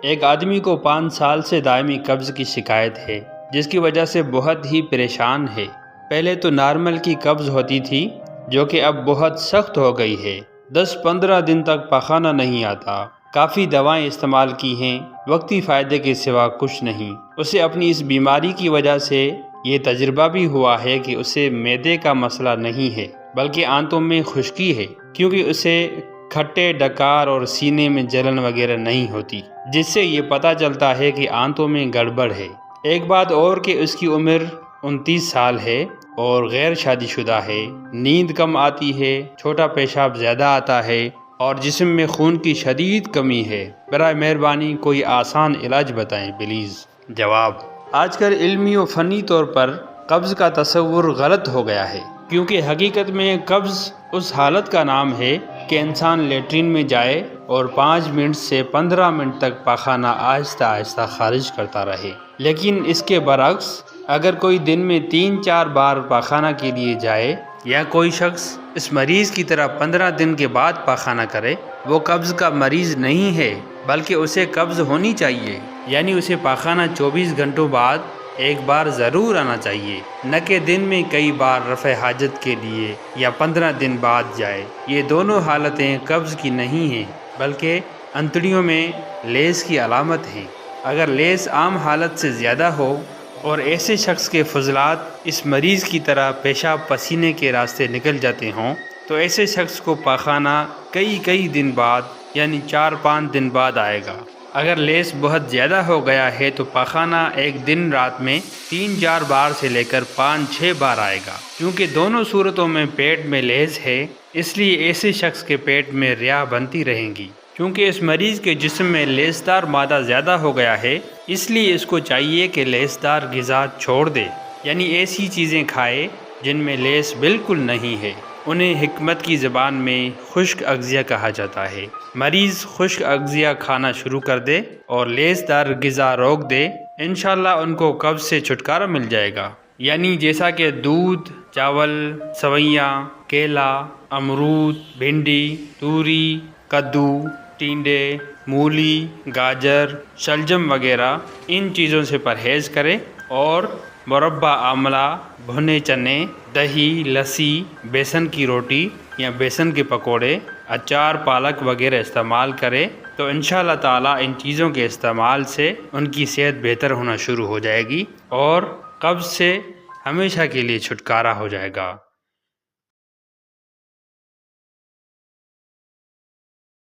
ایک آدمی کو 5 سال سے دائمی قبض کی شکایت ہے، جس کی وجہ سے بہت ہی پریشان ہے۔ پہلے تو نارمل کی قبض ہوتی تھی، جو کہ اب بہت سخت ہو گئی ہے۔ 10-15 دن تک پخانہ نہیں آتا۔ کافی دوائیں استعمال کی ہیں، وقتی فائدے کے سوا کچھ نہیں۔ اسے اپنی اس بیماری کی وجہ سے یہ تجربہ بھی ہوا ہے کہ اسے معدے کا مسئلہ نہیں ہے، بلکہ آنتوں میں خشکی ہے، کیونکہ اسے کھٹے ڈکار اور سینے میں جلن وغیرہ نہیں ہوتی، جس سے یہ پتہ چلتا ہے کہ آنتوں میں گڑبڑ ہے۔ ایک بات اور کہ اس کی عمر 29 سال ہے اور غیر شادی شدہ ہے۔ نیند کم آتی ہے، چھوٹا پیشاب زیادہ آتا ہے اور جسم میں خون کی شدید کمی ہے۔ برائے مہربانی کوئی آسان علاج بتائیں پلیز۔ جواب: آج کل علمی و فنی طور پر قبض کا تصور غلط ہو گیا ہے، کیونکہ حقیقت میں قبض اس حالت کا نام ہے کہ انسان لیٹرین میں جائے اور 5 منٹ سے 15 منٹ تک پاخانہ آہستہ آہستہ خارج کرتا رہے۔ لیکن اس کے برعکس اگر کوئی دن میں 3-4 بار پاخانہ کے لیے جائے یا کوئی شخص اس مریض کی طرح 15 دن کے بعد پاخانہ کرے، وہ قبض کا مریض نہیں ہے، بلکہ اسے قبض ہونی چاہیے، یعنی اسے پاخانہ 24 گھنٹوں بعد ایک بار ضرور آنا چاہیے، نہ کہ دن میں کئی بار رفع حاجت کے لیے یا 15 دن بعد جائے۔ یہ دونوں حالتیں قبض کی نہیں ہیں، بلکہ انتڑیوں میں لیس کی علامت ہیں۔ اگر لیس عام حالت سے زیادہ ہو اور ایسے شخص کے فضلات اس مریض کی طرح پیشاب پسینے کے راستے نکل جاتے ہوں، تو ایسے شخص کو پاخانہ کئی دن بعد یعنی 4-5 دن بعد آئے گا۔ اگر لیس بہت زیادہ ہو گیا ہے تو پاخانہ ایک دن رات میں 3-4 بار سے لے کر 5-6 بار آئے گا۔ کیونکہ دونوں صورتوں میں پیٹ میں لیس ہے، اس لیے ایسے شخص کے پیٹ میں ریاح بنتی رہیں گی۔ کیونکہ اس مریض کے جسم میں لیسدار مادہ زیادہ ہو گیا ہے، اس لیے اس کو چاہیے کہ لیسدار غذا چھوڑ دے، یعنی ایسی چیزیں کھائے جن میں لیس بالکل نہیں ہے۔ انہیں حکمت کی زبان میں خشک اغذیہ کہا جاتا ہے۔ مریض خشک اغذیہ کھانا شروع کر دے اور لیسدار غذا روک دے، انشاءاللہ ان کو قبض سے چھٹکارا مل جائے گا۔ یعنی جیسا کہ دودھ، چاول، سویاں، کیلا، امرود، بھنڈی، توری، کدو، ٹینڈے، مولی، گاجر، شلجم وغیرہ، ان چیزوں سے پرہیز کرے اور مربع آملہ، بھنے چنے، دہی، لسی، بیسن کی روٹی یا بیسن کے پکوڑے، اچار، پالک وغیرہ استعمال کرے تو انشاءاللہ تعالیٰ ان چیزوں کے استعمال سے ان کی صحت بہتر ہونا شروع ہو جائے گی اور قبض سے ہمیشہ کے لیے چھٹکارا ہو جائے گا۔